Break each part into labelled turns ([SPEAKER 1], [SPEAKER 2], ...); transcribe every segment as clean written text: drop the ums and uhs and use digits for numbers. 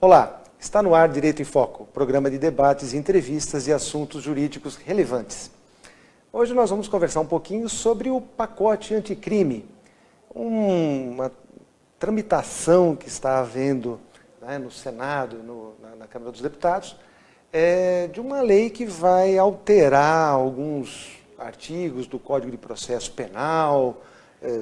[SPEAKER 1] Olá, está no ar Direito em Foco, programa de debates, entrevistas e assuntos jurídicos relevantes. Hoje nós vamos conversar um pouquinho sobre o pacote anticrime, uma tramitação que está havendo, né, no Senado, na Câmara dos Deputados, de uma lei que vai alterar alguns artigos do Código de Processo Penal,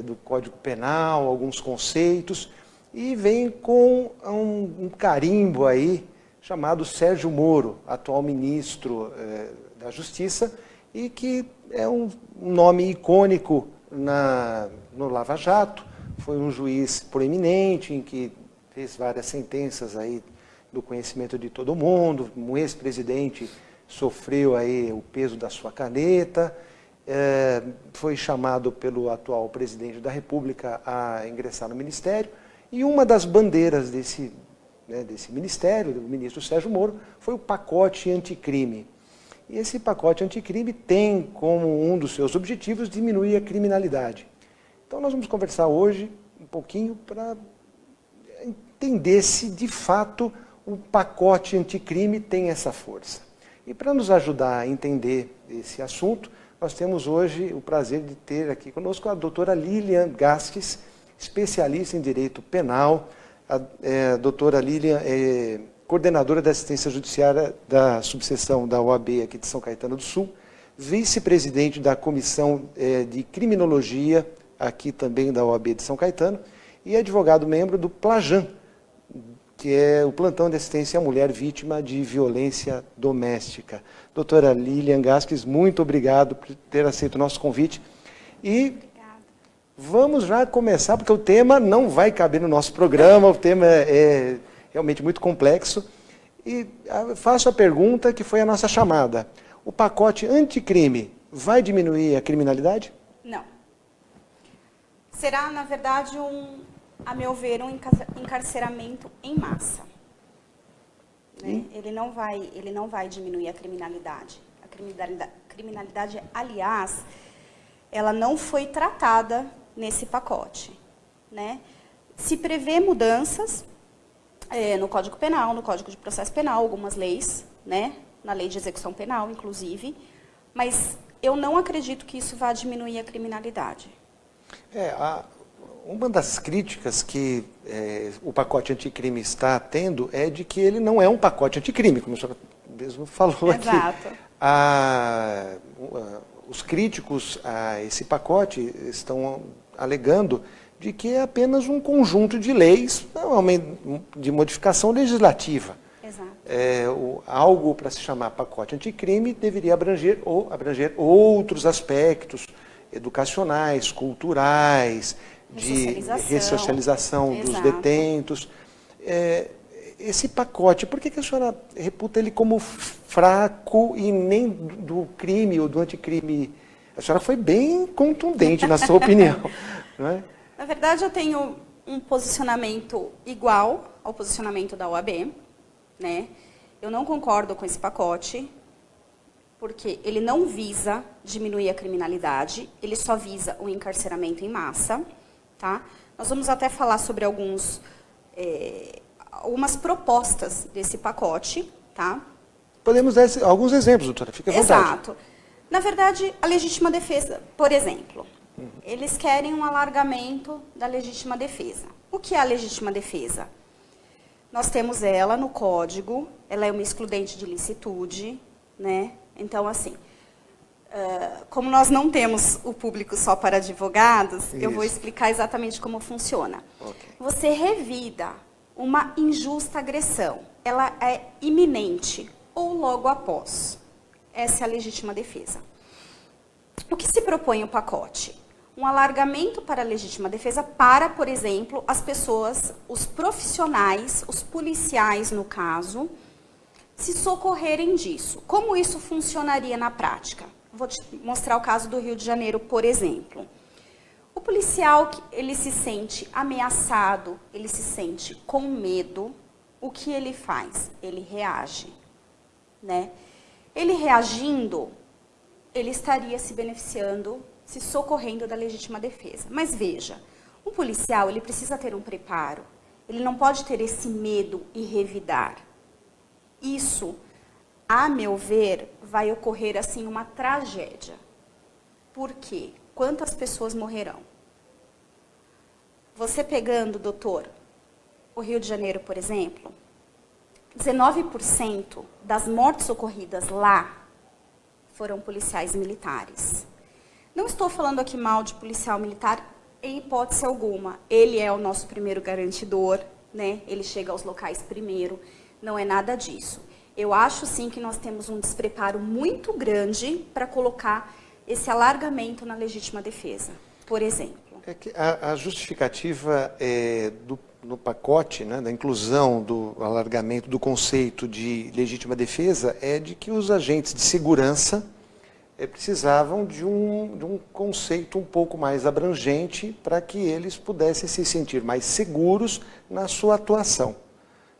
[SPEAKER 1] do Código Penal, alguns conceitos, e vem com um carimbo aí, chamado Sérgio Moro, atual ministro da Justiça, e que é um nome icônico no Lava Jato, foi um juiz proeminente, em que fez várias sentenças aí do conhecimento de todo mundo, um ex-presidente sofreu aí o peso da sua caneta, foi chamado pelo atual presidente da República a ingressar no Ministério, e uma das bandeiras desse ministério, do ministro Sérgio Moro, foi o pacote anticrime. E esse pacote anticrime tem como um dos seus objetivos diminuir a criminalidade. Então nós vamos conversar hoje um pouquinho para entender se de fato o pacote anticrime tem essa força. E para nos ajudar a entender esse assunto, nós temos hoje o prazer de ter aqui conosco a doutora Lilian Gasques, especialista em Direito Penal. A doutora Lilian é coordenadora da assistência judiciária da subseção da OAB aqui de São Caetano do Sul, vice-presidente da Comissão de Criminologia, aqui também da OAB de São Caetano, e advogado membro do PLAJAN, que é o Plantão de Assistência à Mulher Vítima de Violência Doméstica. Doutora Lilian Gasques, muito obrigado por ter aceito o nosso convite. E vamos já começar, porque o tema não vai caber no nosso programa, o tema é realmente muito complexo. E faço a pergunta que foi a nossa chamada. O pacote anticrime vai diminuir a criminalidade?
[SPEAKER 2] Não. Será, na verdade, a meu ver, um encarceramento em massa. Né? Ele não vai diminuir a criminalidade. A criminalidade, aliás, ela não foi tratada nesse pacote. Né? Se prevê mudanças no Código Penal, no Código de Processo Penal, algumas leis, né? Na Lei de Execução Penal, inclusive, mas eu não acredito que isso vá diminuir a criminalidade.
[SPEAKER 1] Uma das críticas que o pacote anticrime está tendo é de que ele não é um pacote anticrime, como a senhora mesmo falou.
[SPEAKER 2] Exato.
[SPEAKER 1] Aqui. Os críticos a esse pacote estão alegando de que é apenas um conjunto de leis, de modificação legislativa.
[SPEAKER 2] Exato.
[SPEAKER 1] Algo para se chamar pacote anticrime deveria abranger outros aspectos educacionais, culturais, de ressocialização dos detentos. Esse pacote, por que a senhora reputa ele como fraco e nem do crime ou do anticrime? A senhora foi bem contundente na sua opinião. Não é?
[SPEAKER 2] Na verdade, eu tenho um posicionamento igual ao posicionamento da OAB. Né? Eu não concordo com esse pacote, porque ele não visa diminuir a criminalidade, ele só visa o encarceramento em massa. Tá? Nós vamos até falar sobre algumas propostas desse pacote. Tá?
[SPEAKER 1] Podemos dar alguns exemplos, doutora, fique à vontade.
[SPEAKER 2] Exato. Na verdade, a legítima defesa, por exemplo, eles querem um alargamento da legítima defesa. O que é a legítima defesa? Nós temos ela no Código, ela é uma excludente de licitude, né? Então, assim, como nós não temos o público só para advogados, eu vou explicar exatamente como funciona.
[SPEAKER 1] Okay.
[SPEAKER 2] Você revida uma injusta agressão, ela é iminente ou logo após. Essa é a legítima defesa. O que se propõe o pacote? Um alargamento para a legítima defesa para, por exemplo, as pessoas, os profissionais, os policiais, no caso, se socorrerem disso. Como isso funcionaria na prática? Vou te mostrar o caso do Rio de Janeiro, por exemplo. O policial, ele se sente ameaçado, ele se sente com medo, o que ele faz? Ele reage. Né? Ele reagindo, ele estaria se beneficiando, se socorrendo da legítima defesa. Mas veja, um policial, ele precisa ter um preparo, Ele não pode ter esse medo e revidar. Isso, a meu ver, vai ocorrer assim uma tragédia. Por quê? Quantas pessoas morrerão? Você pegando, doutor, o Rio de Janeiro, por exemplo, 19% das mortes ocorridas lá foram policiais militares. Não estou falando aqui mal de policial militar em hipótese alguma. Ele é o nosso primeiro garantidor, né? Ele chega aos locais primeiro. Não é nada disso. Eu acho sim que nós temos um despreparo muito grande para colocar esse alargamento na legítima defesa, por exemplo.
[SPEAKER 1] É que a justificativa no pacote, né, da inclusão do alargamento do conceito de legítima defesa é de que os agentes de segurança precisavam de um conceito um pouco mais abrangente para que eles pudessem se sentir mais seguros na sua atuação.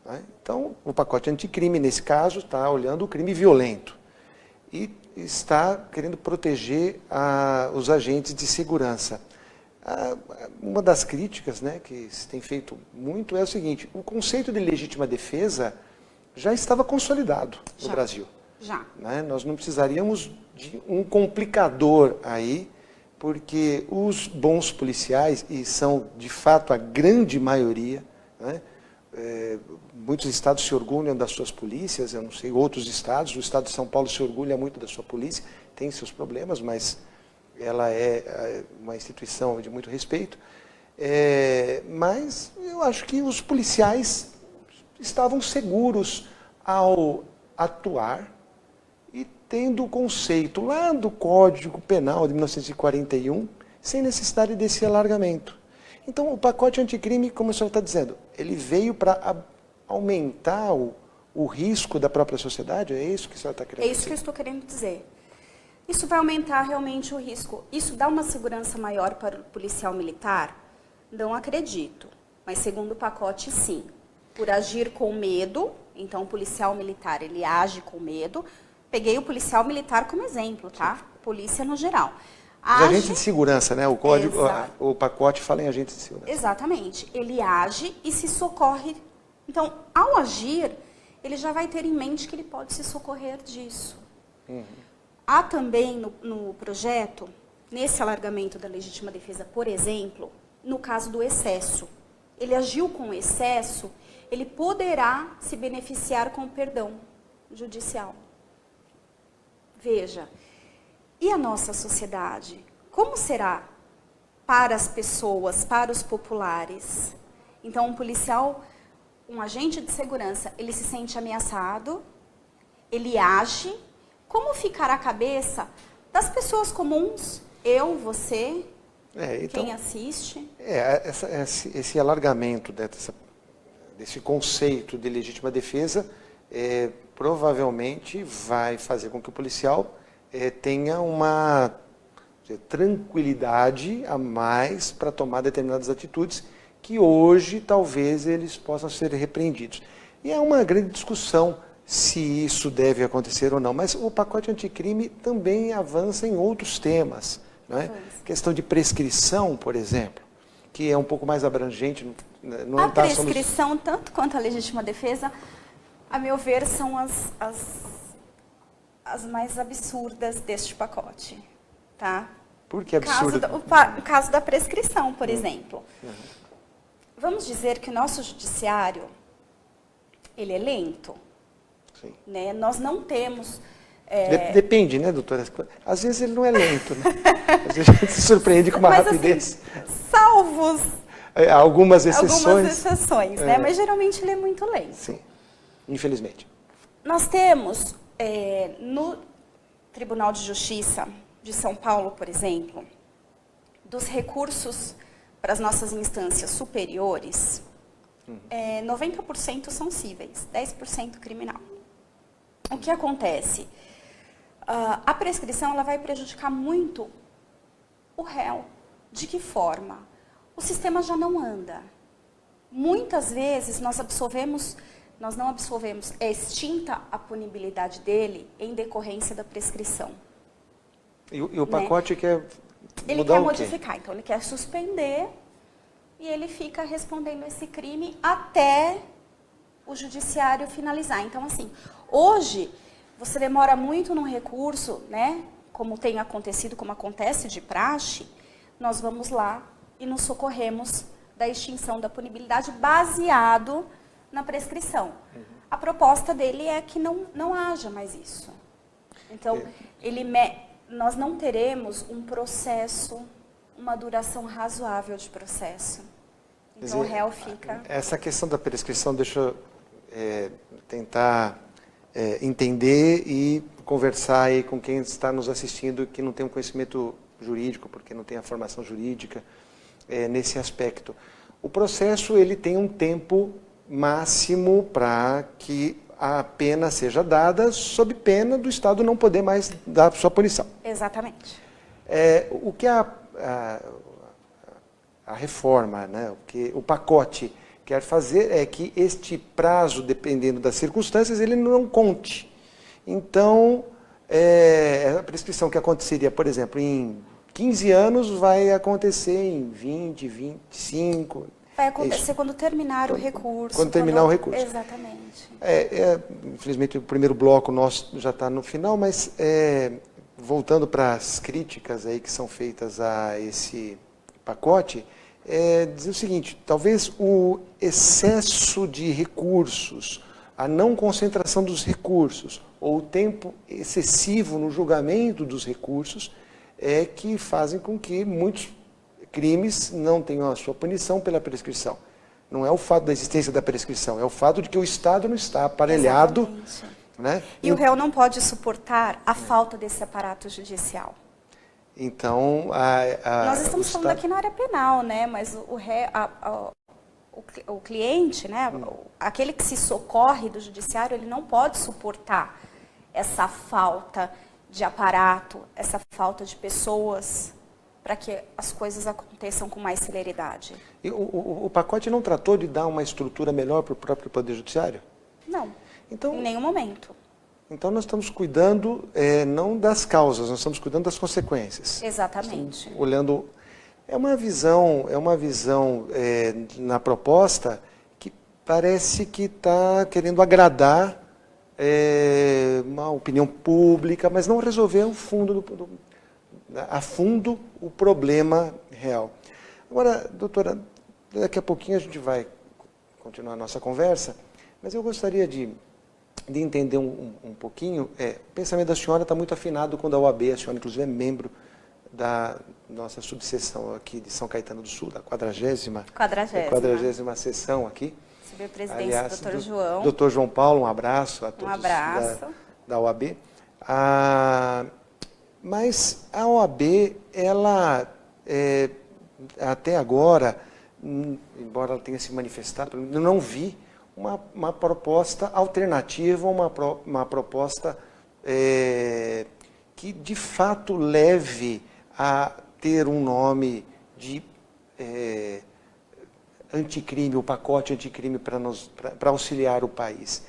[SPEAKER 1] Né? Então, o pacote anticrime, nesse caso, está olhando o crime violento e está querendo proteger os agentes de segurança. Uma das críticas, né, que se tem feito muito é o seguinte: o conceito de legítima defesa já estava consolidado no Brasil.
[SPEAKER 2] Já.
[SPEAKER 1] Né? Nós não precisaríamos de um complicador aí, porque os bons policiais, e são de fato a grande maioria, né? Muitos estados se orgulham das suas polícias, eu não sei, outros estados, o estado de São Paulo se orgulha muito da sua polícia, tem seus problemas, mas ela é uma instituição de muito respeito. Mas eu acho que os policiais estavam seguros ao atuar e tendo o conceito lá do Código Penal de 1941, sem necessidade desse alargamento. Então, o pacote anticrime, como o senhor está dizendo, ele veio para aumentar o risco da própria sociedade? É isso que o senhor está querendo dizer?
[SPEAKER 2] É isso que eu estou querendo dizer. Isso vai aumentar realmente o risco. Isso dá uma segurança maior para o policial militar? Não acredito. Mas segundo o pacote, sim. Por agir com medo, então o policial militar, ele age com medo. Peguei o policial militar como exemplo, tá? Polícia no geral.
[SPEAKER 1] Os agentes de segurança, né? O código, o pacote fala em agentes de segurança.
[SPEAKER 2] Exatamente. Ele age e se socorre. Então, ao agir, ele já vai ter em mente que ele pode se socorrer disso. Uhum. Há também no projeto, nesse alargamento da legítima defesa, por exemplo, no caso do excesso. Ele agiu com excesso, ele poderá se beneficiar com o perdão judicial. Veja, e a nossa sociedade? Como será para as pessoas, para os populares? Então, um policial, um agente de segurança, ele se sente ameaçado, ele age. Como ficará a cabeça das pessoas comuns? Eu, você,
[SPEAKER 1] então,
[SPEAKER 2] quem assiste?
[SPEAKER 1] Esse alargamento desse conceito de legítima defesa provavelmente vai fazer com que o policial tenha uma tranquilidade a mais para tomar determinadas atitudes que hoje talvez eles possam ser repreendidos. E é uma grande discussão se isso deve acontecer ou não, mas o pacote anticrime também avança em outros temas, não é? Questão de prescrição, por exemplo, que é um pouco mais abrangente.
[SPEAKER 2] A prescrição, tanto quanto a legítima defesa, a meu ver, são as mais absurdas deste pacote, tá?
[SPEAKER 1] Por que absurdo?
[SPEAKER 2] O caso da prescrição, por exemplo. Vamos dizer que o nosso judiciário, ele é lento.
[SPEAKER 1] Sim.
[SPEAKER 2] Né? Nós não temos...
[SPEAKER 1] Depende, né, doutora? Às vezes ele não é lento, né? Às vezes a gente se surpreende com uma rapidez.
[SPEAKER 2] Assim, salvos...
[SPEAKER 1] Algumas exceções.
[SPEAKER 2] Algumas exceções, né? Mas geralmente ele é muito lento.
[SPEAKER 1] Sim, infelizmente.
[SPEAKER 2] Nós temos, no Tribunal de Justiça de São Paulo, por exemplo, dos recursos para as nossas instâncias superiores, 90% são cíveis, 10% criminal. O que acontece? A prescrição ela vai prejudicar muito o réu. De que forma? O sistema já não anda. Muitas vezes nós não absolvemos, é extinta a punibilidade dele em decorrência da prescrição.
[SPEAKER 1] E o pacote quer mudar
[SPEAKER 2] ele quer
[SPEAKER 1] o quê?
[SPEAKER 2] modificar, então ele quer suspender e ele fica respondendo esse crime até o judiciário finalizar. Então, assim, hoje, você demora muito num recurso, né? Como tem acontecido, como acontece de praxe, nós vamos lá e nos socorremos da extinção da punibilidade baseado na prescrição. A proposta dele é que não haja mais isso. Então, nós não teremos um processo, uma duração razoável de processo. Então, o réu fica...
[SPEAKER 1] Essa questão da prescrição, deixa eu tentar entender e conversar aí com quem está nos assistindo que não tem um conhecimento jurídico, porque não tem a formação jurídica nesse aspecto. O processo ele tem um tempo máximo para que a pena seja dada, sob pena do Estado não poder mais dar sua punição.
[SPEAKER 2] Exatamente.
[SPEAKER 1] O que a reforma, né, o que o pacote quer fazer é que este prazo, dependendo das circunstâncias, ele não conte. Então, a prescrição que aconteceria, por exemplo, em 15 anos, vai acontecer em 20, 25...
[SPEAKER 2] Vai acontecer quando terminar o recurso.
[SPEAKER 1] Quando terminar o recurso.
[SPEAKER 2] Exatamente.
[SPEAKER 1] Infelizmente, o primeiro bloco nosso já está no final, mas voltando para as críticas aí que são feitas a esse pacote, dizer o seguinte, talvez o excesso de recursos, a não concentração dos recursos, ou o tempo excessivo no julgamento dos recursos, que fazem com que muitos crimes não tenham a sua punição pela prescrição. Não é o fato da existência da prescrição, é o fato de que o Estado não está aparelhado. Né?
[SPEAKER 2] E o réu não pode suportar a falta desse aparato judicial.
[SPEAKER 1] Então,
[SPEAKER 2] nós estamos falando aqui na área penal, né? Mas o cliente, né? Aquele que se socorre do judiciário, ele não pode suportar essa falta de aparato, essa falta de pessoas para que as coisas aconteçam com mais celeridade.
[SPEAKER 1] E o pacote não tratou de dar uma estrutura melhor para o próprio Poder Judiciário?
[SPEAKER 2] Não,
[SPEAKER 1] então,
[SPEAKER 2] em nenhum momento.
[SPEAKER 1] Então nós estamos cuidando não das causas, nós estamos cuidando das consequências.
[SPEAKER 2] Exatamente.
[SPEAKER 1] Estamos olhando, é uma visão na proposta que parece que está querendo agradar uma opinião pública, mas não resolver a fundo o problema real. Agora, doutora, daqui a pouquinho a gente vai continuar a nossa conversa, mas eu gostaria de entender um pouquinho, o pensamento da senhora está muito afinado com o da OAB, a senhora inclusive é membro da nossa subseção aqui de São Caetano do Sul, da 40ª sessão aqui.
[SPEAKER 2] Sob a presidência do Dr. João.
[SPEAKER 1] Dr. João Paulo, um abraço a todos da OAB. Mas a OAB, ela, até agora, embora ela tenha se manifestado, eu não vi uma proposta alternativa, uma proposta que de fato leve a ter um nome de anticrime, o pacote anticrime para auxiliar o país.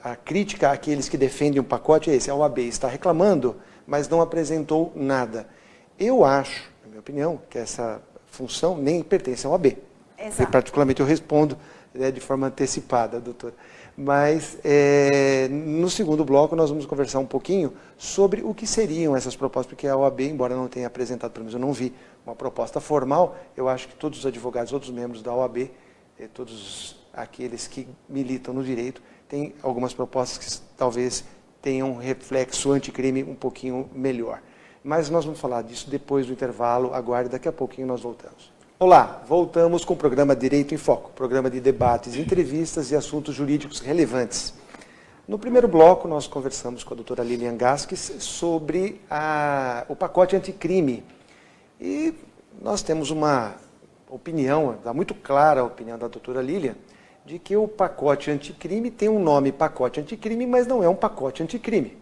[SPEAKER 1] A crítica àqueles que defendem o pacote é esse, a OAB está reclamando, mas não apresentou nada. Eu acho, na minha opinião, que essa função nem pertence à OAB.
[SPEAKER 2] Exato.
[SPEAKER 1] E, particularmente eu respondo de forma antecipada, doutora. Mas no segundo bloco nós vamos conversar um pouquinho sobre o que seriam essas propostas, porque a OAB, embora não tenha apresentado, pelo menos eu não vi uma proposta formal, eu acho que todos os advogados, todos os membros da OAB, todos aqueles que militam no direito, têm algumas propostas que talvez tenham um reflexo anticrime um pouquinho melhor. Mas nós vamos falar disso depois do intervalo, aguarde, daqui a pouquinho nós voltamos. Olá, voltamos com o programa Direito em Foco, programa de debates, entrevistas e assuntos jurídicos relevantes. No primeiro bloco, nós conversamos com a doutora Lilian Gasques sobre o pacote anticrime. E nós temos uma opinião, está muito clara a opinião da doutora Lilian, de que o pacote anticrime tem um nome pacote anticrime, mas não é um pacote anticrime.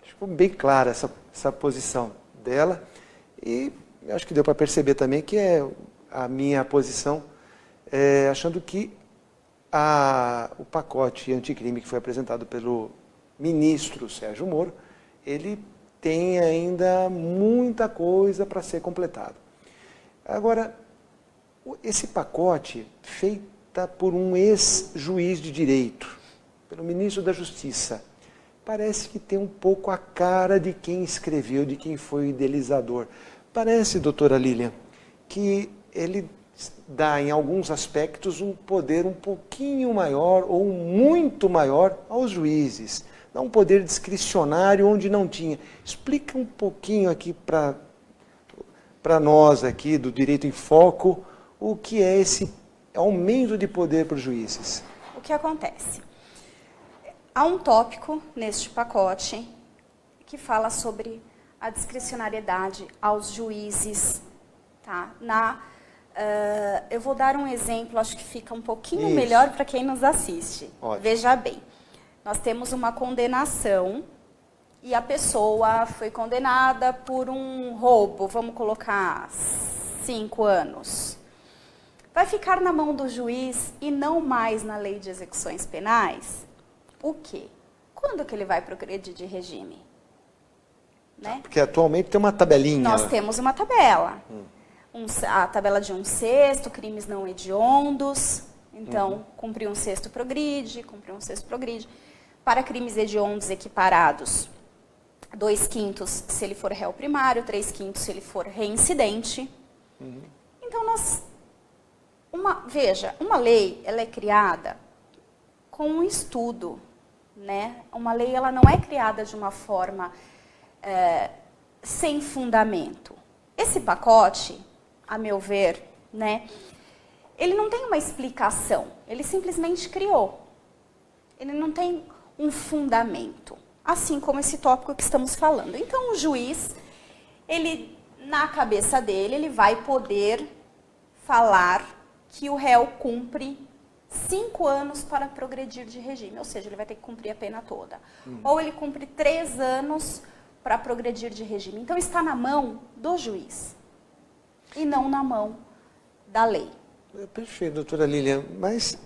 [SPEAKER 1] Ficou bem clara essa posição dela e acho que deu para perceber também que é a minha posição, achando que o pacote anticrime que foi apresentado pelo ministro Sérgio Moro, ele tem ainda muita coisa para ser completado. Agora, Esse pacote, feita por um ex-juiz de direito, pelo ministro da Justiça, parece que tem um pouco a cara de quem escreveu, de quem foi o idealizador. Parece, doutora Lilian, que ele dá, em alguns aspectos, um poder um pouquinho maior ou muito maior aos juízes. Dá um poder discricionário onde não tinha. Explica um pouquinho aqui para nós aqui do Direito em Foco o que é esse aumento de poder para os juízes.
[SPEAKER 2] O que acontece? Há um tópico neste pacote que fala sobre a discricionariedade aos juízes. Tá? Eu vou dar um exemplo, acho que fica um pouquinho melhor para quem nos assiste.
[SPEAKER 1] Ótimo.
[SPEAKER 2] Veja bem, nós temos uma condenação e a pessoa foi condenada por um roubo, vamos colocar 5 anos. Vai ficar na mão do juiz e não mais na lei de execuções penais? O quê? Quando que ele vai progredir de regime? Né?
[SPEAKER 1] Porque atualmente tem uma tabelinha.
[SPEAKER 2] Nós temos uma tabela. A tabela de 1/6, crimes não hediondos. Então, cumprir 1/6 progride, cumprir 1/6 progride. Para crimes hediondos equiparados, 2/5 se ele for réu primário, 3/5 se ele for reincidente. Então, veja, uma lei, ela é criada com um estudo, né? Uma lei, ela não é criada de uma forma sem fundamento. Esse pacote, a meu ver, né, ele não tem uma explicação, ele simplesmente criou. Ele não tem um fundamento, assim como esse tópico que estamos falando. Então, o juiz, ele, na cabeça dele, ele vai poder falar que o réu cumpre 5 anos para progredir de regime, ou seja, ele vai ter que cumprir a pena toda. Ou ele cumpre 3 anos para progredir de regime. Então, está na mão do juiz e não na mão da lei.
[SPEAKER 1] Perfeito, doutora Lilian. Mas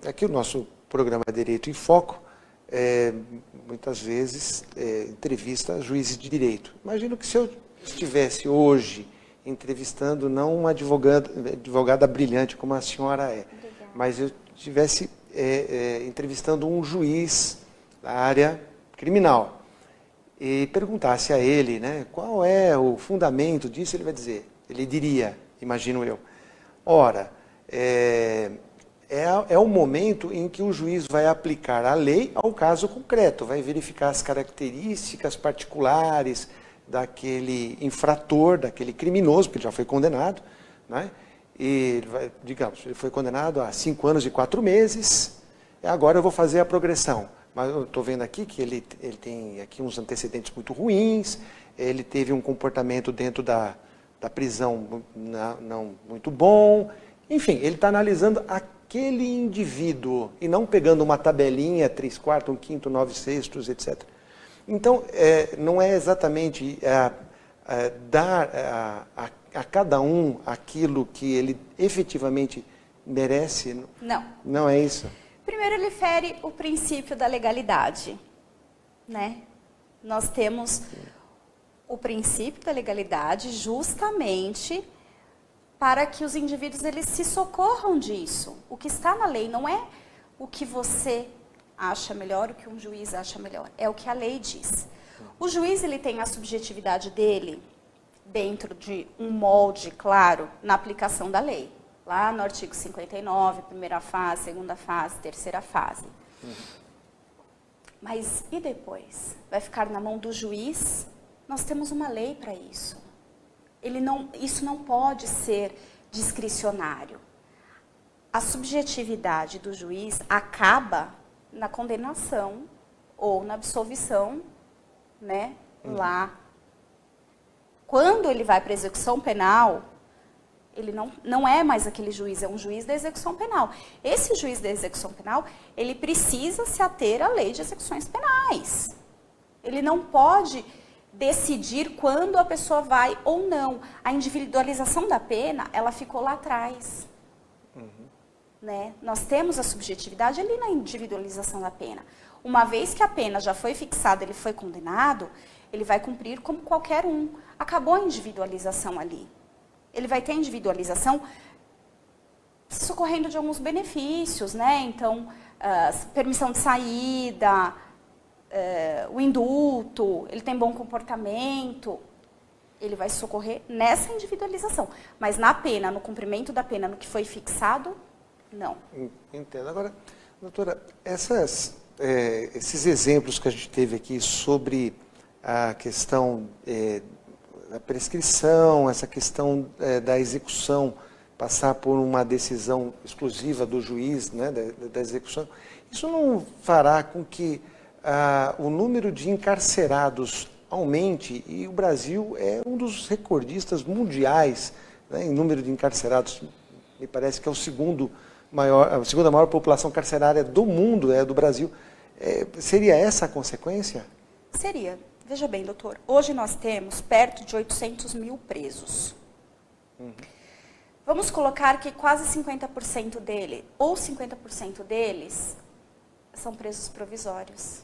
[SPEAKER 1] aqui o nosso programa Direito em Foco, muitas vezes, entrevista juízes de direito. Imagino que se eu estivesse hoje entrevistando não uma advogada brilhante como a senhora é, mas eu estivesse entrevistando um juiz da área criminal e perguntasse a ele, né, qual é o fundamento disso, ele diria, imagino eu, ora, é o momento em que o juiz vai aplicar a lei ao caso concreto, vai verificar as características particulares daquele infrator, daquele criminoso, porque ele já foi condenado, né? E, digamos, ele foi condenado a 5 anos e 4 meses, e agora eu vou fazer a progressão. Mas eu estou vendo aqui que ele tem aqui uns antecedentes muito ruins, ele teve um comportamento dentro da prisão não muito bom. Enfim, ele está analisando aquele indivíduo e não pegando uma tabelinha, 3/4, 1/5, 9/6, etc. Então, não é exatamente dar a cada um aquilo que ele efetivamente merece?
[SPEAKER 2] Não.
[SPEAKER 1] Não é isso?
[SPEAKER 2] Primeiro, ele fere o princípio da legalidade, né? Nós temos o princípio da legalidade justamente para que os indivíduos eles se socorram disso. O que está na lei não é o que você acha melhor, o que um juiz acha melhor, é o que a lei diz. O juiz ele tem a subjetividade dele dentro de um molde claro na aplicação da lei. Lá no artigo 59, primeira fase, segunda fase, terceira fase. Mas e depois? Vai ficar na mão do juiz? Nós temos uma lei para isso. Isso não pode ser discricionário. A subjetividade do juiz acaba na condenação ou na absolvição, né? Lá. Quando ele vai para a execução penal, ele não é mais aquele juiz, é um juiz da execução penal. Esse juiz da execução penal, ele precisa se ater à lei de execuções penais. Ele não pode decidir quando a pessoa vai ou não. A individualização da pena, ela ficou lá atrás. Né? Nós temos a subjetividade ali na individualização da pena. Uma vez que a pena já foi fixada, ele foi condenado, ele vai cumprir como qualquer um. Acabou a individualização ali. Ele vai ter individualização socorrendo de alguns benefícios, né? Então, permissão de saída, o indulto, ele tem bom comportamento, ele vai socorrer nessa individualização. Mas na pena, no cumprimento da pena, no que foi fixado, não.
[SPEAKER 1] Entendo. Agora, doutora, esses exemplos que a gente teve aqui sobre a questão da prescrição, essa questão da execução, passar por uma decisão exclusiva do juiz, né, da execução, isso não fará com que o número de encarcerados aumente? E o Brasil é um dos recordistas mundiais, né, em número de encarcerados. Me parece que é a segunda maior população carcerária do mundo, é do Brasil. Seria essa a consequência?
[SPEAKER 2] Seria. Veja bem, doutor, hoje nós temos perto de 800 mil presos. Vamos colocar que quase 50% dele, ou 50% deles, são presos provisórios.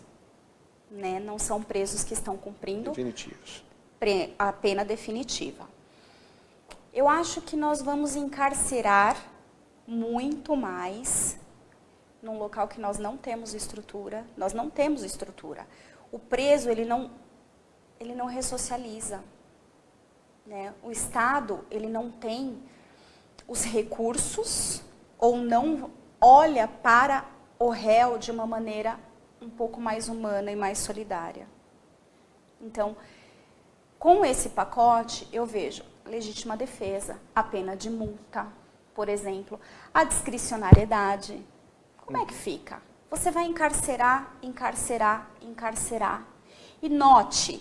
[SPEAKER 2] Né? Não são presos que estão cumprindo
[SPEAKER 1] definitivos.
[SPEAKER 2] A pena definitiva. Eu acho que nós vamos encarcerar muito mais num local que nós não temos estrutura. Nós não temos estrutura. O preso, ele não ressocializa. Né? O Estado, ele não tem os recursos ou não olha para o réu de uma maneira um pouco mais humana e mais solidária. Então, com esse pacote, eu vejo a legítima defesa, a pena de multa, por exemplo, a discricionariedade. Como é que fica? Você vai encarcerar, encarcerar, encarcerar. E note,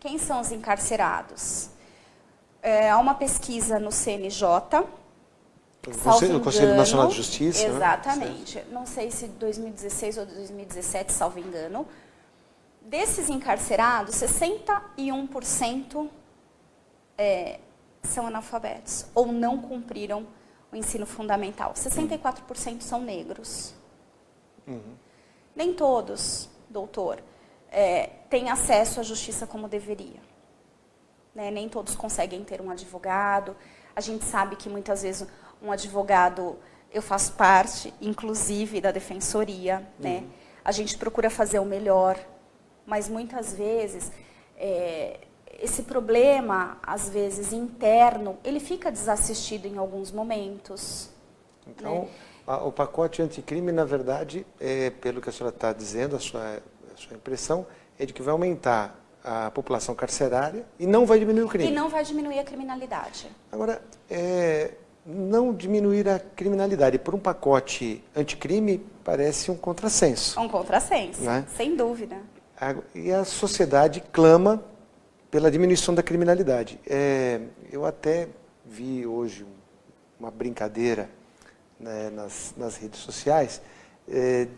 [SPEAKER 2] quem são os encarcerados? Há uma pesquisa no CNJ,
[SPEAKER 1] o Conselho Nacional de Justiça.
[SPEAKER 2] Exatamente.
[SPEAKER 1] Né?
[SPEAKER 2] Não sei se 2016 ou 2017, salvo engano. Desses encarcerados, 61% são analfabetos ou não cumpriram o ensino fundamental. 64% são negros. Nem todos, doutor, têm acesso à justiça como deveria. Né? Nem todos conseguem ter um advogado. A gente sabe que muitas vezes um advogado, eu faço parte, inclusive, da defensoria, né? A gente procura fazer o melhor, mas muitas vezes esse problema, às vezes interno, ele fica desassistido em alguns momentos.
[SPEAKER 1] Então,
[SPEAKER 2] né?
[SPEAKER 1] O pacote anticrime, na verdade, pelo que a senhora está dizendo, a sua impressão, é de que vai aumentar a população carcerária e não vai diminuir o crime.
[SPEAKER 2] E não vai diminuir a criminalidade.
[SPEAKER 1] Agora, não diminuir a criminalidade por um pacote anticrime parece um contrassenso.
[SPEAKER 2] Um contrassenso, né? Sem dúvida.
[SPEAKER 1] E a sociedade clama pela diminuição da criminalidade. Eu até vi hoje uma brincadeira, né, nas redes sociais,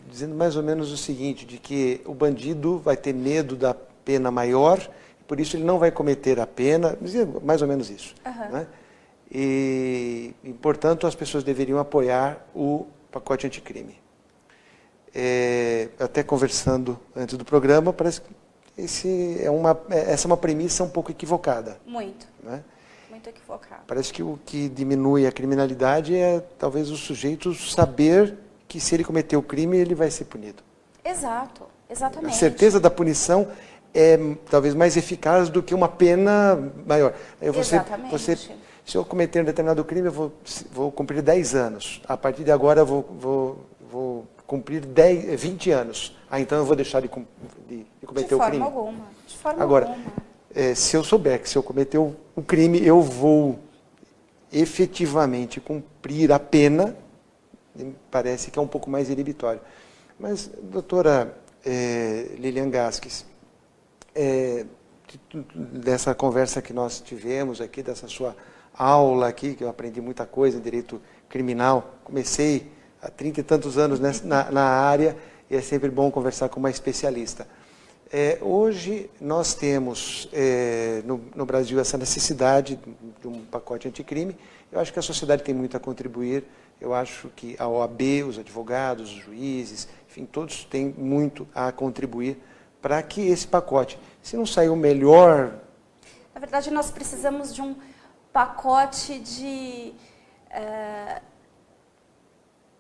[SPEAKER 1] dizendo mais ou menos o seguinte, de que o bandido vai ter medo da pena maior, por isso ele não vai cometer a pena, dizia mais ou menos isso. Né? E, portanto, as pessoas deveriam apoiar o pacote anticrime. Até conversando antes do programa, parece que essa é uma premissa um pouco equivocada.
[SPEAKER 2] Muito.
[SPEAKER 1] Né?
[SPEAKER 2] Muito equivocada.
[SPEAKER 1] Parece que o que diminui a criminalidade é talvez o sujeito saber que se ele cometer o crime, ele vai ser punido.
[SPEAKER 2] Exato, exatamente.
[SPEAKER 1] A certeza da punição é talvez mais eficaz do que uma pena maior.
[SPEAKER 2] Exatamente.
[SPEAKER 1] Se eu cometer um determinado crime, eu vou cumprir 10 anos. A partir de agora, eu vou cumprir 20 anos. Então, eu vou deixar de cometer o crime.
[SPEAKER 2] De forma
[SPEAKER 1] agora,
[SPEAKER 2] alguma.
[SPEAKER 1] Se eu souber que se eu cometer o crime, eu vou efetivamente cumprir a pena, parece que é um pouco mais inibitório. Mas, doutora Lilian Gasques, dessa conversa que nós tivemos aqui, dessa sua aula aqui, que eu aprendi muita coisa em direito criminal, comecei há 30 e tantos anos na área, e é sempre bom conversar com uma especialista. Hoje nós temos no Brasil essa necessidade de um pacote anticrime. Eu acho que a sociedade tem muito a contribuir, eu acho que a OAB, os advogados, os juízes, enfim, todos têm muito a contribuir para que esse pacote, se não sair o melhor...
[SPEAKER 2] Na verdade, nós precisamos de um pacote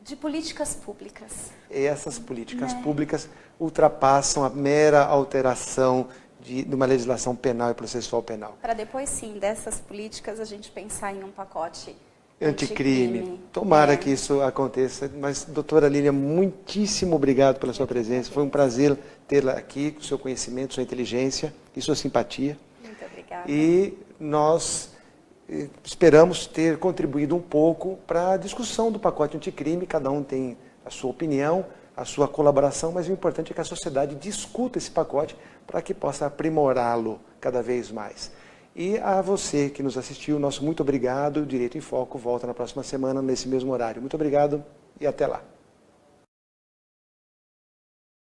[SPEAKER 2] De políticas públicas.
[SPEAKER 1] Essas políticas públicas ultrapassam a mera alteração de uma legislação penal e processual penal.
[SPEAKER 2] Para depois, sim, dessas políticas, a gente pensar em um pacote
[SPEAKER 1] Anticrime. Tomara que isso aconteça. Mas, doutora Lília, muitíssimo obrigado pela sua presença. Foi um prazer tê-la aqui, com seu conhecimento, sua inteligência e sua simpatia.
[SPEAKER 2] Muito obrigada.
[SPEAKER 1] E nós esperamos ter contribuído um pouco para a discussão do pacote anticrime. Cada um tem a sua opinião, a sua colaboração, mas o importante é que a sociedade discuta esse pacote para que possa aprimorá-lo cada vez mais. E a você que nos assistiu, nosso muito obrigado. Direito em Foco volta na próxima semana, nesse mesmo horário. Muito obrigado e até lá.